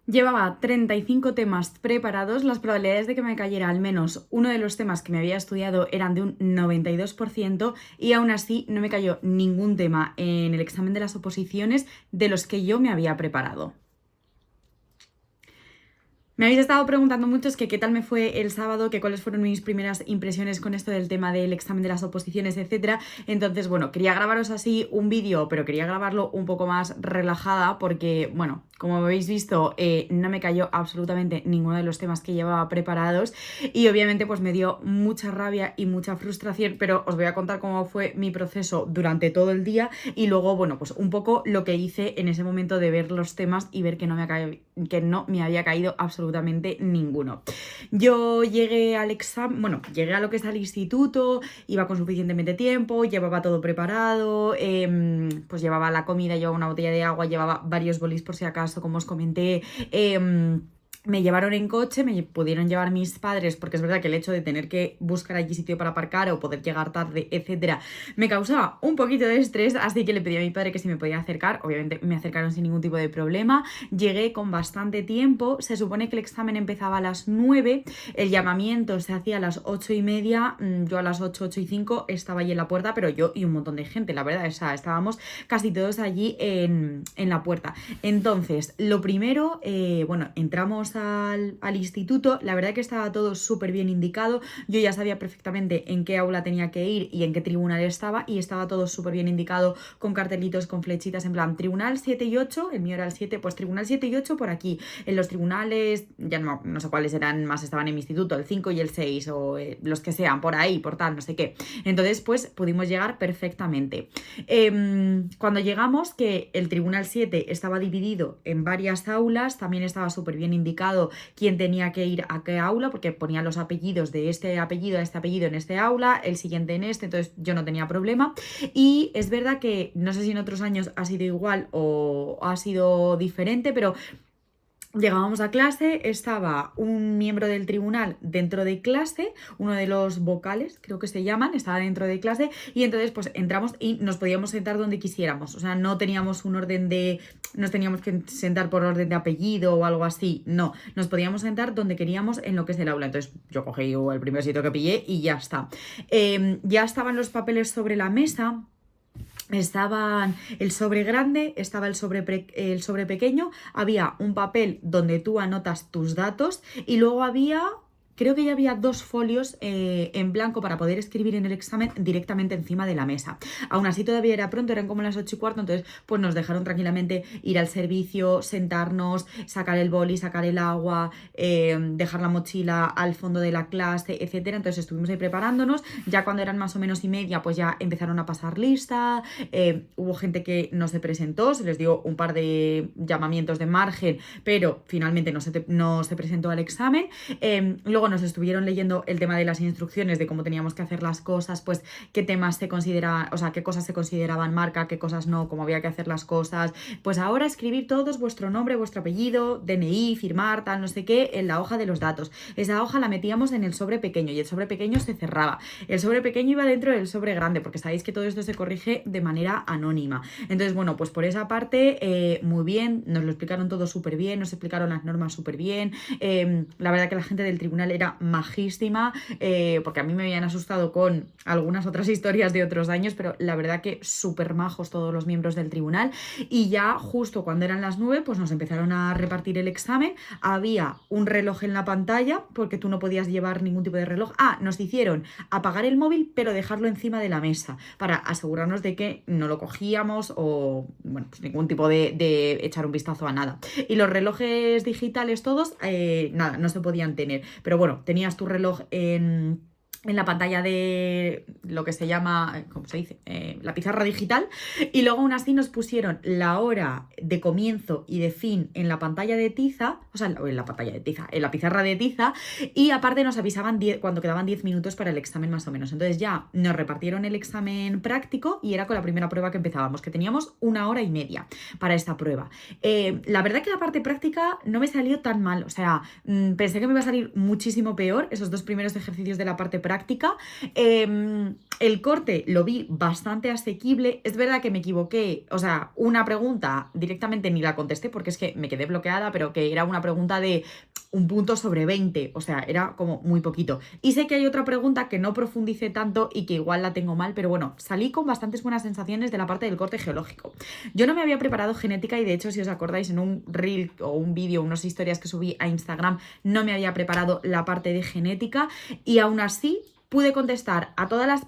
Llevaba 35 temas preparados, las probabilidades de que me cayera al menos uno de los temas que me había estudiado eran de un 92% y aún así no me cayó ningún tema en el examen de las oposiciones de los que yo me había preparado. Me habéis estado preguntando muchos que qué tal me fue el sábado, que cuáles fueron mis primeras impresiones con esto del tema del examen de las oposiciones, etcétera. Entonces, bueno, quería grabaros así un vídeo, pero quería grabarlo un poco más relajada porque, bueno, como habéis visto, no me cayó absolutamente ninguno de los temas que llevaba preparados y obviamente pues me dio mucha rabia y mucha frustración, pero os voy a contar cómo fue mi proceso durante todo el día y luego, bueno, pues un poco lo que hice en ese momento de ver los temas y ver que no me había caído absolutamente ninguno. Yo llegué al examen, bueno, llegué a lo que es al instituto, iba con suficientemente tiempo, llevaba todo preparado, pues llevaba la comida, llevaba una botella de agua, llevaba varios bolis por si acaso, como os comenté. Me llevaron en coche, me pudieron llevar mis padres, porque es verdad que el hecho de tener que buscar allí sitio para aparcar o poder llegar tarde, etcétera, me causaba un poquito de estrés, así que le pedí a mi padre que si me podía acercar. Obviamente me acercaron sin ningún tipo de problema, llegué con bastante tiempo, se supone que el examen empezaba a las 9, el llamamiento se hacía a las 8:30, yo a las 8:05 estaba allí en la puerta, pero yo y un montón de gente, la verdad, o sea, estábamos casi todos allí en la puerta. Entonces, lo primero, bueno, entramos al instituto, la verdad que estaba todo súper bien indicado, yo ya sabía perfectamente en qué aula tenía que ir y en qué tribunal estaba y estaba todo súper bien indicado con cartelitos, con flechitas en plan tribunal 7 y 8, el mío era el 7, pues tribunal 7 y 8 por aquí, en los tribunales, ya no sé cuáles eran más, estaban en mi instituto, el 5 y el 6 o los que sean, por ahí, por tal, no sé qué. Entonces, pues pudimos llegar perfectamente. Cuando llegamos, que el tribunal 7 estaba dividido en varias aulas, también estaba súper bien indicado quién tenía que ir a qué aula, porque ponían los apellidos de este apellido a este apellido en este aula, el siguiente en este, entonces yo no tenía problema. Y es verdad que no sé si en otros años ha sido igual o ha sido diferente, pero llegábamos a clase, estaba un miembro del tribunal dentro de clase, uno de los vocales, creo que se llaman, estaba dentro de clase y entonces pues entramos y nos podíamos sentar donde quisiéramos, o sea, no teníamos un orden de, nos teníamos que sentar por orden de apellido o algo así, no, nos podíamos sentar donde queríamos en lo que es el aula, entonces yo cogí el primer sitio que pillé y ya está. Ya estaban los papeles sobre la mesa. Estaban el sobre grande, estaba el sobre pequeño, había un papel donde tú anotas tus datos y luego había, creo que ya había 2 folios en blanco para poder escribir en el examen directamente encima de la mesa. Aún así todavía era pronto, eran como las 8:15, entonces pues nos dejaron tranquilamente ir al servicio, sentarnos, sacar el boli, sacar el agua, dejar la mochila al fondo de la clase, etcétera. Entonces estuvimos ahí preparándonos, ya cuando eran más o menos 1:30 pues ya empezaron a pasar lista, hubo gente que no se presentó, se les dio un par de llamamientos de margen, pero finalmente no se presentó al examen. Luego nos estuvieron leyendo el tema de las instrucciones de cómo teníamos que hacer las cosas, pues qué temas se consideraban, o sea, qué cosas se consideraban marca, qué cosas no, cómo había que hacer las cosas. Pues ahora escribir todos vuestro nombre, vuestro apellido, DNI, firmar, tal, no sé qué, en la hoja de los datos. Esa hoja la metíamos en el sobre pequeño y el sobre pequeño se cerraba. El sobre pequeño iba dentro del sobre grande, porque sabéis que todo esto se corrige de manera anónima. Entonces, bueno, pues por esa parte, muy bien, nos lo explicaron todo súper bien, nos explicaron las normas súper bien. La verdad que la gente del tribunal era majísima, porque a mí me habían asustado con algunas otras historias de otros años, pero la verdad que súper majos todos los miembros del tribunal. Y ya justo cuando eran las 9, pues nos empezaron a repartir el examen. Había un reloj en la pantalla, porque tú no podías llevar ningún tipo de reloj. Nos hicieron apagar el móvil, pero dejarlo encima de la mesa, para asegurarnos de que no lo cogíamos o, bueno, pues ningún tipo de echar un vistazo a nada. Y los relojes digitales todos, nada, no se podían tener. Pero bueno, tenías tu reloj en la pantalla de lo que se llama, ¿cómo se dice? La pizarra digital, y luego aún así nos pusieron la hora de comienzo y de fin en la pantalla de tiza, o sea, en la pantalla de tiza, en la pizarra de tiza, y aparte nos avisaban cuando quedaban 10 minutos para el examen más o menos. Entonces ya nos repartieron el examen práctico y era con la primera prueba que empezábamos, que teníamos 1 hora y media para esta prueba. La verdad que la parte práctica no me salió tan mal, o sea, pensé que me iba a salir muchísimo peor esos 2 primeros ejercicios de la parte práctica, práctica. El corte lo vi bastante asequible. Es verdad que me equivoqué, o sea, una pregunta directamente ni la contesté porque es que me quedé bloqueada, pero que era una pregunta de un punto sobre 20, o sea, era como muy poquito. Y sé que hay otra pregunta que no profundicé tanto y que igual la tengo mal, pero bueno, salí con bastantes buenas sensaciones de la parte del corte geológico. Yo no me había preparado genética y de hecho, si os acordáis, en un reel o un vídeo, unas historias que subí a Instagram, no me había preparado la parte de genética y aún así pude contestar a todas las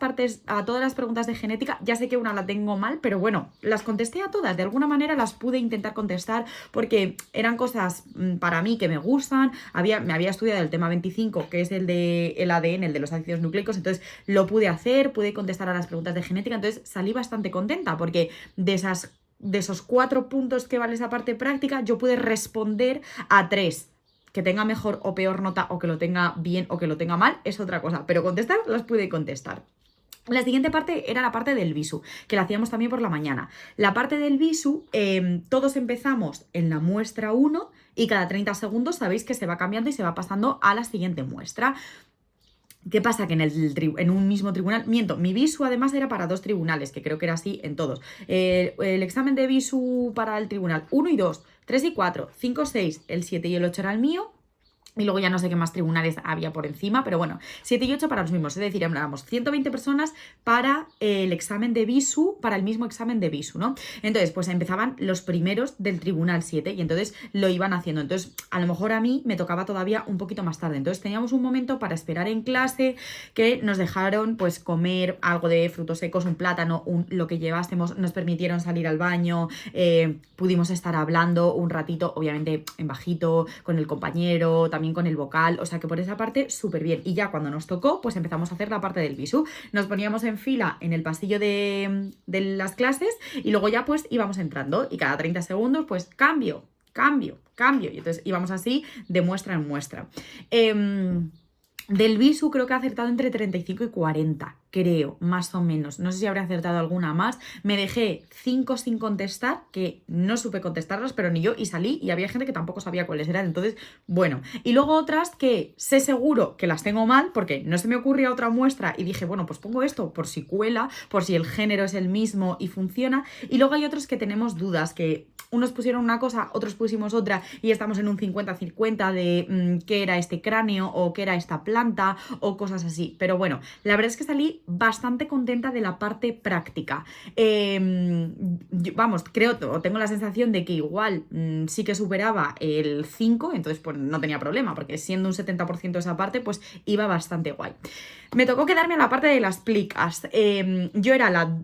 preguntas de genética. Ya sé que una la tengo mal, pero bueno, las contesté a todas. De alguna manera las pude intentar contestar porque eran cosas para mí que me gustan. Me había estudiado el tema 25, que es el del ADN, el de los ácidos nucleicos, entonces lo pude hacer, pude contestar a las preguntas de genética, entonces salí bastante contenta porque de esos 4 puntos que vale esa parte práctica, yo pude responder a 3. Que tenga mejor o peor nota o que lo tenga bien o que lo tenga mal es otra cosa, pero contestar las pude contestar. La siguiente parte era la parte del visu, que la hacíamos también por la mañana. La parte del visu, todos empezamos en la muestra 1 y cada 30 segundos sabéis que se va cambiando y se va pasando a la siguiente muestra. ¿Qué pasa? Que en un mismo tribunal, mi visu además era para 2 tribunales, que creo que era así en todos. El examen de visu para el tribunal 1 y 2, 3 y 4, 5, 6, el 7 y el 8 era el mío. Y luego ya no sé qué más tribunales había por encima, pero bueno, 7 y 8 para los mismos. Es decir, éramos 120 personas para el examen de visu, para el mismo examen de visu, ¿no? Entonces, pues empezaban los primeros del tribunal 7 y entonces lo iban haciendo. Entonces, a lo mejor a mí me tocaba todavía un poquito más tarde. Entonces, teníamos un momento para esperar en clase que nos dejaron, pues, comer algo de frutos secos, un plátano, lo que llevásemos. Nos permitieron salir al baño, pudimos estar hablando un ratito, obviamente en bajito, con el compañero, también con el vocal, o sea que por esa parte súper bien. Y ya cuando nos tocó, pues empezamos a hacer la parte del visu. Nos poníamos en fila en el pasillo de las clases y luego ya pues íbamos entrando y cada 30 segundos pues cambio. Y entonces íbamos así de muestra en muestra. Del visu creo que he acertado entre 35 y 40, creo, más o menos. No sé si habré acertado alguna más. Me dejé 5 sin contestar, que no supe contestarlas, pero ni yo, y salí y había gente que tampoco sabía cuáles eran. Entonces, bueno. Y luego otras que sé seguro que las tengo mal, porque no se me ocurría otra muestra y dije, bueno, pues pongo esto por si cuela, por si el género es el mismo y funciona. Y luego hay otros que tenemos dudas, que unos pusieron una cosa, otros pusimos otra y estamos en un 50-50 de qué era este cráneo o qué era esta planta o cosas así. Pero bueno, la verdad es que salí bastante contenta de la parte práctica. Vamos, creo o tengo la sensación de que igual sí que superaba el 5, entonces pues no tenía problema, porque siendo un 70% esa parte, pues iba bastante guay. Me tocó quedarme a la parte de las plicas. Yo era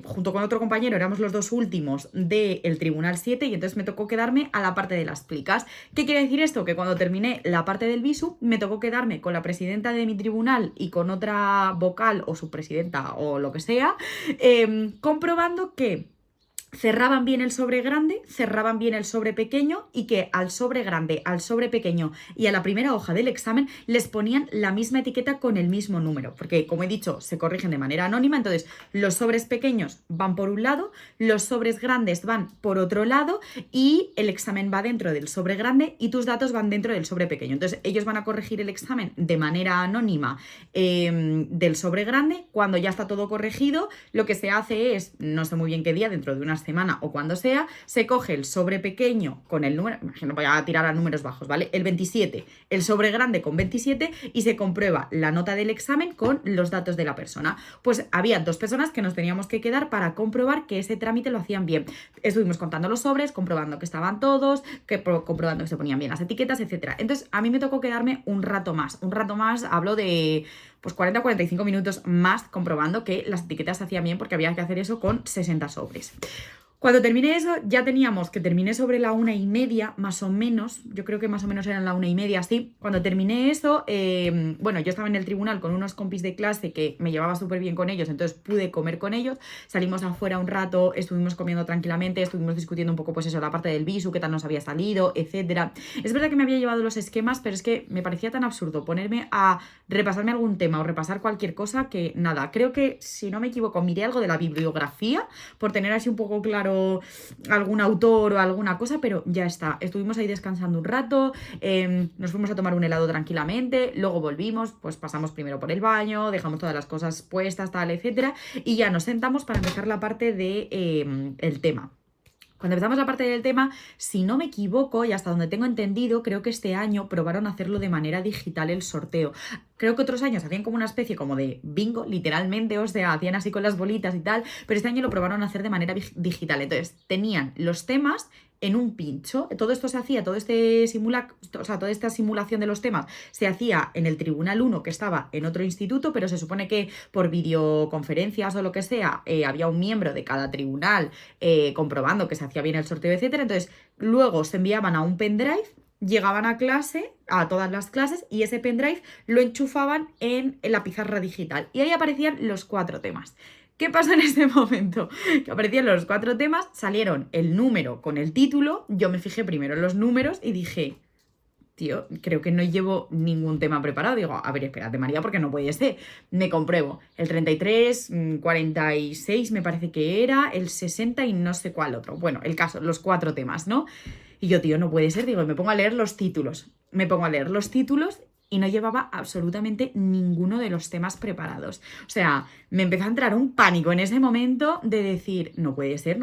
junto con otro compañero, éramos los 2 últimos del Tribunal 7 y entonces me tocó quedarme a la parte de las plicas. ¿Qué quiere decir esto? Que cuando terminé la parte del visu, me tocó quedarme con la presidenta de mi tribunal y con otra vocal o subpresidenta o lo que sea, comprobando que cerraban bien el sobre grande, cerraban bien el sobre pequeño y que al sobre grande, al sobre pequeño y a la primera hoja del examen les ponían la misma etiqueta con el mismo número, porque como he dicho, se corrigen de manera anónima, entonces los sobres pequeños van por un lado, los sobres grandes van por otro lado y el examen va dentro del sobre grande y tus datos van dentro del sobre pequeño. Entonces ellos van a corregir el examen de manera anónima del sobre grande. Cuando ya está todo corregido, lo que se hace es, no sé muy bien qué día, dentro de unas semana o cuando sea, se coge el sobre pequeño con el número, imagino voy a tirar a números bajos, ¿vale? El 27, el sobre grande con 27 y se comprueba la nota del examen con los datos de la persona. Pues había 2 personas que nos teníamos que quedar para comprobar que ese trámite lo hacían bien. Estuvimos contando los sobres, comprobando que estaban todos, comprobando que se ponían bien las etiquetas, etcétera. Entonces a mí me tocó quedarme un rato más, hablo de pues 40 o 45 minutos más comprobando que las etiquetas se hacían bien porque había que hacer eso con 60 sobres. Cuando terminé eso, ya teníamos que terminé sobre la 1:30, más o menos. Yo creo que más o menos eran la 1:30, sí. Cuando terminé eso, bueno, yo estaba en el tribunal con unos compis de clase que me llevaba súper bien con ellos, entonces pude comer con ellos. Salimos afuera un rato, estuvimos comiendo tranquilamente, estuvimos discutiendo un poco, pues eso, la parte del visu, qué tal nos había salido, etcétera. Es verdad que me había llevado los esquemas, pero es que me parecía tan absurdo ponerme a repasarme algún tema o repasar cualquier cosa que nada. Creo que, si no me equivoco, miré algo de la bibliografía por tener así un poco claro claro algún autor o alguna cosa, pero ya está. Estuvimos ahí descansando un rato, nos fuimos a tomar un helado tranquilamente, luego volvimos, pues pasamos primero por el baño, dejamos todas las cosas puestas, tal, etcétera, y ya nos sentamos para empezar la parte de el tema. Cuando empezamos la parte del tema, si no me equivoco y hasta donde tengo entendido, creo que este año probaron a hacerlo de manera digital el sorteo. Creo que otros años hacían como una especie como de bingo, literalmente, o sea, hacían así con las bolitas y tal, pero este año lo probaron a hacer de manera digital. Entonces, tenían los temas en un pincho. Todo esto se hacía, toda esta simulación de los temas se hacía en el Tribunal 1, que estaba en otro instituto, pero se supone que por videoconferencias o lo que sea, había un miembro de cada tribunal comprobando que se hacía bien el sorteo, etcétera. Entonces, luego se enviaban a un pendrive, llegaban a clase, a todas las clases, y ese pendrive lo enchufaban en la pizarra digital. Y ahí aparecían los 4 temas. ¿Qué pasó en este momento? Que aparecían los 4 temas, salieron el número con el título, yo me fijé primero en los números y dije, tío, creo que no llevo ningún tema preparado. Digo, a ver, espérate, María, porque no puede ser. Me compruebo. El 33, 46 me parece que era, el 60 y no sé cuál otro. Bueno, el caso, los 4 temas, ¿no? Y yo, tío, no puede ser. Digo, me pongo a leer los títulos. Y no llevaba absolutamente ninguno de los temas preparados. O sea, me empezó a entrar un pánico en ese momento de decir, no puede ser.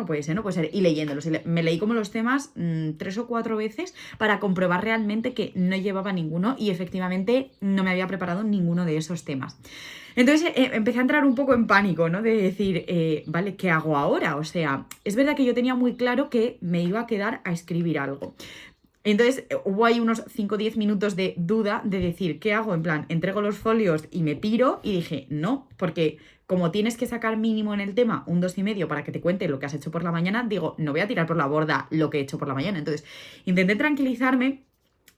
Y leyéndolos. Me leí como los temas 3 o 4 veces para comprobar realmente que no llevaba ninguno y efectivamente no me había preparado ninguno de esos temas. Entonces empecé a entrar un poco en pánico, ¿no? De decir, vale, ¿qué hago ahora? O sea, es verdad que yo tenía muy claro que me iba a quedar a escribir algo. Entonces hubo ahí unos 5 o 10 minutos de duda de decir, ¿qué hago? En plan, entrego los folios y me piro, y dije, no, porque como tienes que sacar mínimo en el tema un 2,5 para que te cuente lo que has hecho por la mañana, digo, no voy a tirar por la borda lo que he hecho por la mañana. Entonces intenté tranquilizarme.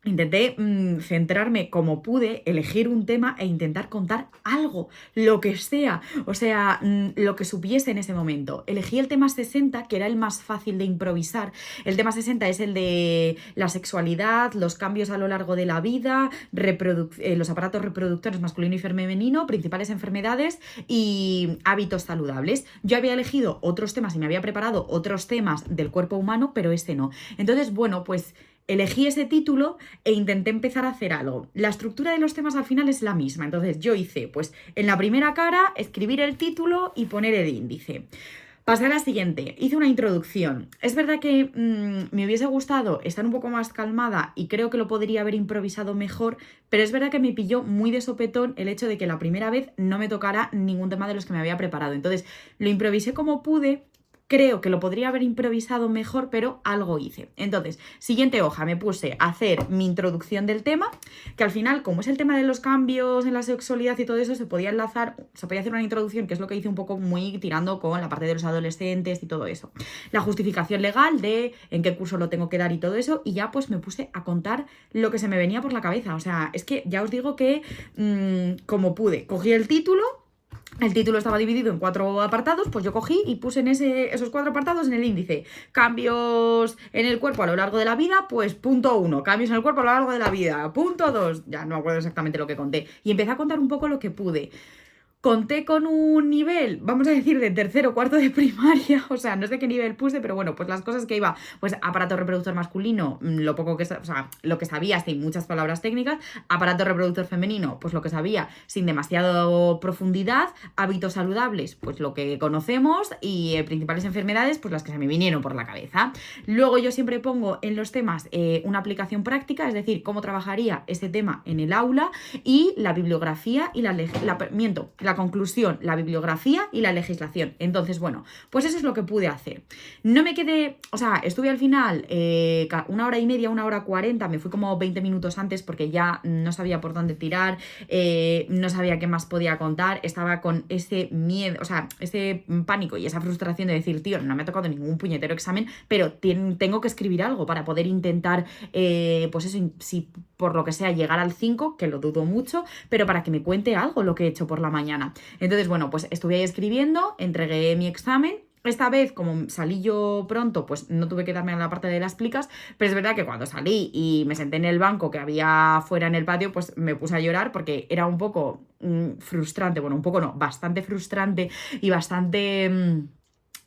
Intenté centrarme como pude, elegir un tema e intentar contar algo, lo que sea, o sea, lo que supiese en ese momento. Elegí el tema 60, que era el más fácil de improvisar. El tema 60 es el de la sexualidad, los cambios a lo largo de la vida, los aparatos reproductores masculino y femenino, principales enfermedades y hábitos saludables. Yo había elegido otros temas y me había preparado otros temas del cuerpo humano, pero este no. Entonces, bueno, pues elegí ese título e intenté empezar a hacer algo. La estructura de los temas al final es la misma. Entonces yo hice, pues en la primera cara, escribir el título y poner el índice. Pasé a la siguiente, hice una introducción. Es verdad que me hubiese gustado estar un poco más calmada y creo que lo podría haber improvisado mejor, pero es verdad que me pilló muy de sopetón el hecho de que la primera vez no me tocara ningún tema de los que me había preparado. Entonces lo improvisé como pude. Creo que lo podría haber improvisado mejor, pero algo hice. Entonces, siguiente hoja, me puse a hacer mi introducción del tema, que al final, como es el tema de los cambios en la sexualidad y todo eso, se podía hacer una introducción, que es lo que hice un poco muy tirando con la parte de los adolescentes y todo eso. La justificación legal de en qué curso lo tengo que dar y todo eso, y ya pues me puse a contar lo que se me venía por la cabeza. O sea, es que ya os digo que como pude, cogí el título. El título estaba dividido en 4 apartados, pues yo cogí y puse en esos 4 apartados en el índice. Cambios en el cuerpo a lo largo de la vida, pues punto 1. Cambios en el cuerpo a lo largo de la vida, punto 2. Ya no me acuerdo exactamente lo que conté. Y empecé a contar un poco lo que pude. Conté con un nivel, vamos a decir, de 3º o 4º de primaria, o sea, no sé qué nivel puse, pero bueno, pues las cosas que iba, pues aparato reproductor masculino, lo poco que, o sea, lo que sabía sin muchas palabras técnicas, aparato reproductor femenino, pues lo que sabía sin demasiada profundidad, hábitos saludables, pues lo que conocemos, y principales enfermedades, pues las que se me vinieron por la cabeza. Luego yo siempre pongo en los temas una aplicación práctica, es decir, cómo trabajaría ese tema en el aula, y la bibliografía y la conclusión, la bibliografía y la legislación. Entonces, bueno, pues eso es lo que pude hacer. No me quedé, o sea, estuve al final 1 hora y media, 1 hora 40, me fui como 20 minutos antes porque ya no sabía por dónde tirar, no sabía qué más podía contar, estaba con ese miedo, o sea, ese pánico y esa frustración de decir, tío, no me ha tocado ningún puñetero examen, pero tengo que escribir algo para poder intentar, pues eso, si por lo que sea llegar al 5, que lo dudo mucho, pero para que me cuente algo lo que he hecho por la mañana. Entonces, bueno, pues estuve ahí escribiendo, entregué mi examen. Esta vez, como salí yo pronto, pues no tuve que darme a la parte de las plicas, pero es verdad que cuando salí y me senté en el banco que había fuera en el patio, pues me puse a llorar porque era un poco frustrante, bueno, un poco no, bastante frustrante y bastante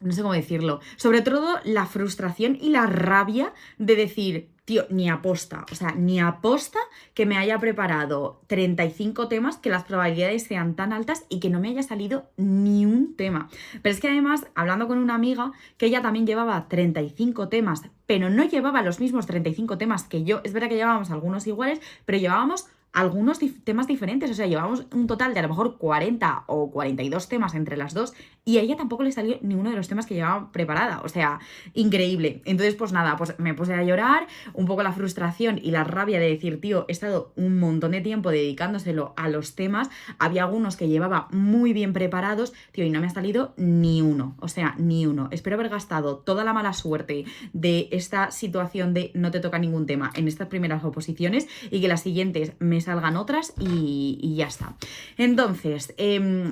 no sé cómo decirlo, sobre todo la frustración y la rabia de decir, tío, ni aposta, o sea, ni aposta que me haya preparado 35 temas, que las probabilidades sean tan altas y que no me haya salido ni un tema. Pero es que además, hablando con una amiga, que ella también llevaba 35 temas, pero no llevaba los mismos 35 temas que yo, es verdad que llevábamos algunos iguales, pero llevábamos algunos temas diferentes, o sea, llevábamos un total de a lo mejor 40 o 42 temas entre las dos y a ella tampoco le salió ninguno de los temas que llevaba preparada, o sea, increíble. Entonces, pues nada, pues me puse a llorar, un poco la frustración y la rabia de decir, tío, he estado un montón de tiempo dedicándoselo a los temas, había algunos que llevaba muy bien preparados, tío, y no me ha salido ni uno, o sea, ni uno. Espero haber gastado toda la mala suerte de esta situación de no te toca ningún tema en estas primeras oposiciones y que las siguientes me salgan otras y ya está. Entonces,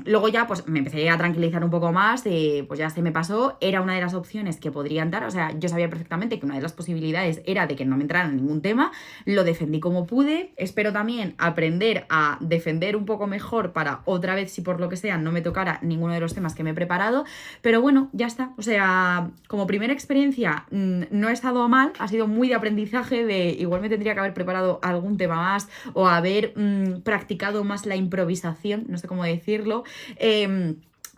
luego ya pues me empecé a tranquilizar un poco más, pues ya se me pasó, era una de las opciones que podrían dar, o sea, yo sabía perfectamente que una de las posibilidades era de que no me entrara en ningún tema, lo defendí como pude, espero también aprender a defender un poco mejor para otra vez, si por lo que sea no me tocara ninguno de los temas que me he preparado, pero bueno, ya está, o sea, como primera experiencia no he estado mal, ha sido muy de aprendizaje, de igual me tendría que haber preparado algún tema más o haber practicado más la improvisación, no sé cómo decirlo,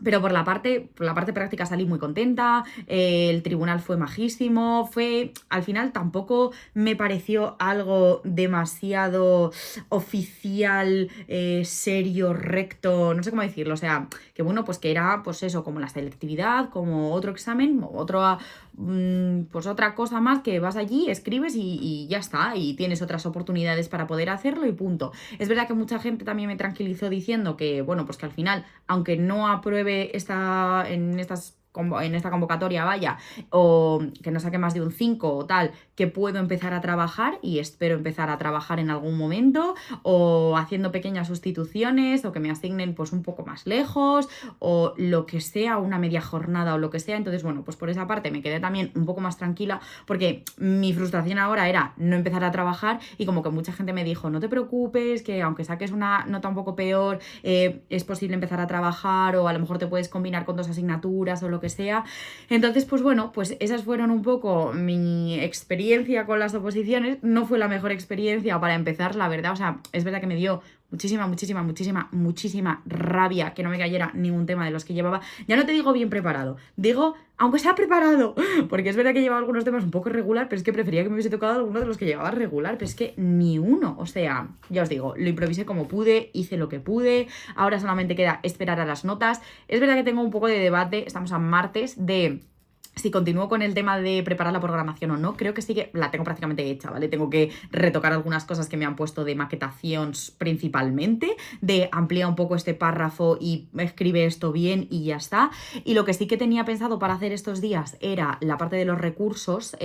pero por la parte práctica salí muy contenta, el tribunal fue majísimo, al final tampoco me pareció algo demasiado oficial, serio, recto, no sé cómo decirlo, o sea, que bueno, pues que era pues eso, como la selectividad, como otro examen, pues otra cosa más que vas allí, escribes y ya está, y tienes otras oportunidades para poder hacerlo y punto. Es verdad que mucha gente también me tranquilizó diciendo que, bueno, pues que al final, aunque no apruebe en esta convocatoria, vaya, o que no saque más de un 5 o tal, que puedo empezar a trabajar y espero empezar a trabajar en algún momento, o haciendo pequeñas sustituciones, o que me asignen pues un poco más lejos, o lo que sea, una media jornada o lo que sea. Entonces, bueno, pues por esa parte me quedé también un poco más tranquila, porque mi frustración ahora era no empezar a trabajar y como que mucha gente me dijo, no te preocupes, que aunque saques una nota un poco peor, es posible empezar a trabajar, o a lo mejor te puedes combinar con 2 asignaturas o lo que sea. Entonces, pues bueno, pues esas fueron un poco mi experiencia con las oposiciones. No fue la mejor experiencia para empezar, la verdad, o sea, es verdad que me dio muchísima rabia que no me cayera ningún tema de los que llevaba. Ya no te digo bien preparado, digo, aunque sea preparado, porque es verdad que llevaba algunos temas un poco regular, pero es que prefería que me hubiese tocado alguno de los que llevaba regular, pero es que ni uno, o sea, ya os digo, lo improvisé como pude, hice lo que pude, ahora solamente queda esperar a las notas. Es verdad que tengo un poco de debate, estamos a martes, de si continúo con el tema de preparar la programación o no. Creo que sí, que la tengo prácticamente hecha, ¿vale? Tengo que retocar algunas cosas que me han puesto de maquetación principalmente, de ampliar un poco este párrafo y escribe esto bien y ya está. Y lo que sí que tenía pensado para hacer estos días era la parte de los recursos,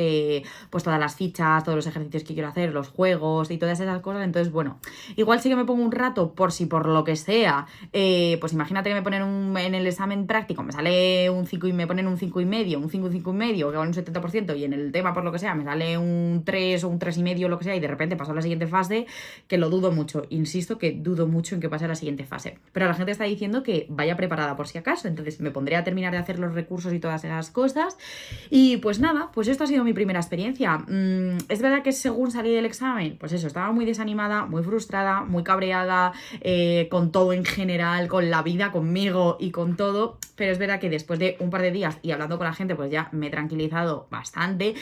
pues todas las fichas, todos los ejercicios que quiero hacer, los juegos y todas esas cosas. Entonces, bueno, igual sí que me pongo un rato por si por lo que sea, pues imagínate que me ponen en el examen práctico, me sale un 5 y me ponen un 5,5, un 5,5, que vale un 70%, y en el tema, por lo que sea, me sale un 3 o un 3,5, lo que sea, y de repente paso a la siguiente fase, que lo dudo mucho. Insisto que dudo mucho en que pase a la siguiente fase. Pero la gente está diciendo que vaya preparada por si acaso, entonces me pondré a terminar de hacer los recursos y todas esas cosas. Y pues nada, pues esto ha sido mi primera experiencia. Es verdad que según salí del examen, pues eso, estaba muy desanimada, muy frustrada, muy cabreada, con todo en general, con la vida, conmigo y con todo. Pero es verdad que después de un par de días y hablando con la gente, pues ya me he tranquilizado bastante.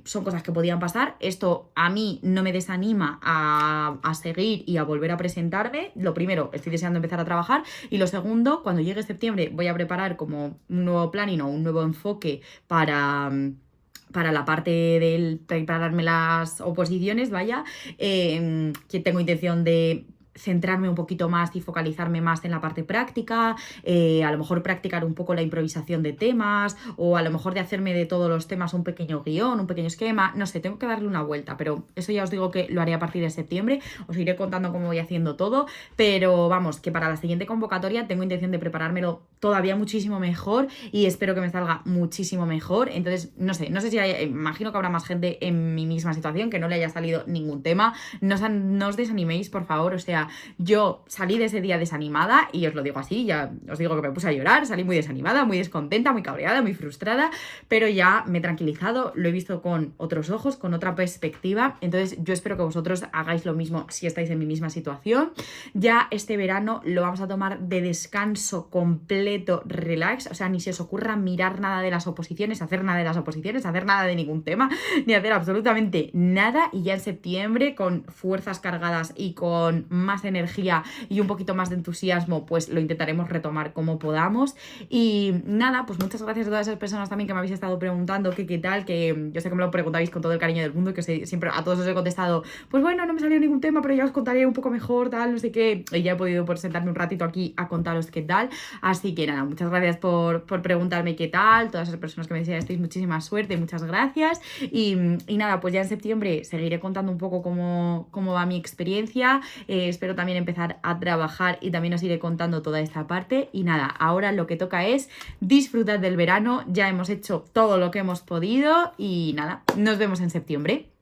Son cosas que podían pasar. Esto a mí no me desanima a seguir y a volver a presentarme. Lo primero, estoy deseando empezar a trabajar. Y lo segundo, cuando llegue septiembre voy a preparar como un nuevo planning o un nuevo enfoque para la parte del prepararme las oposiciones, vaya, que tengo intención de centrarme un poquito más y focalizarme más en la parte práctica, a lo mejor practicar un poco la improvisación de temas, o a lo mejor de hacerme de todos los temas un pequeño guión, un pequeño esquema, no sé, tengo que darle una vuelta, pero eso ya os digo que lo haré a partir de septiembre, os iré contando cómo voy haciendo todo, pero vamos, que para la siguiente convocatoria tengo intención de preparármelo todavía muchísimo mejor y espero que me salga muchísimo mejor. Entonces, no sé si imagino que habrá más gente en mi misma situación que no le haya salido ningún tema. No os desaniméis, por favor, o sea, sea, yo salí de ese día desanimada y os lo digo así, ya os digo que me puse a llorar, salí muy desanimada, muy descontenta, muy cabreada, muy frustrada, pero ya me he tranquilizado, lo he visto con otros ojos, con otra perspectiva. Entonces yo espero que vosotros hagáis lo mismo si estáis en mi misma situación. Ya este verano lo vamos a tomar de descanso completo, relax, o sea, ni se os ocurra mirar nada de las oposiciones, hacer nada de las oposiciones, hacer nada de ningún tema, ni hacer absolutamente nada, y ya en septiembre con fuerzas cargadas y con más energía y un poquito más de entusiasmo, pues lo intentaremos retomar como podamos. Y nada, pues muchas gracias a todas esas personas también que me habéis estado preguntando que qué tal, que yo sé que me lo preguntáis con todo el cariño del mundo, que siempre a todos os he contestado, pues bueno, no me salió ningún tema, pero ya os contaré un poco mejor, tal, no sé qué, y ya he podido por sentarme un ratito aquí a contaros qué tal. Así que nada, muchas gracias por preguntarme qué tal, todas esas personas que me deseasteis muchísima suerte, muchas gracias. Y nada, pues ya en septiembre seguiré contando un poco cómo va mi experiencia. Espero también empezar a trabajar y también os iré contando toda esta parte. Y nada, ahora lo que toca es disfrutar del verano. Ya hemos hecho todo lo que hemos podido y nada, nos vemos en septiembre.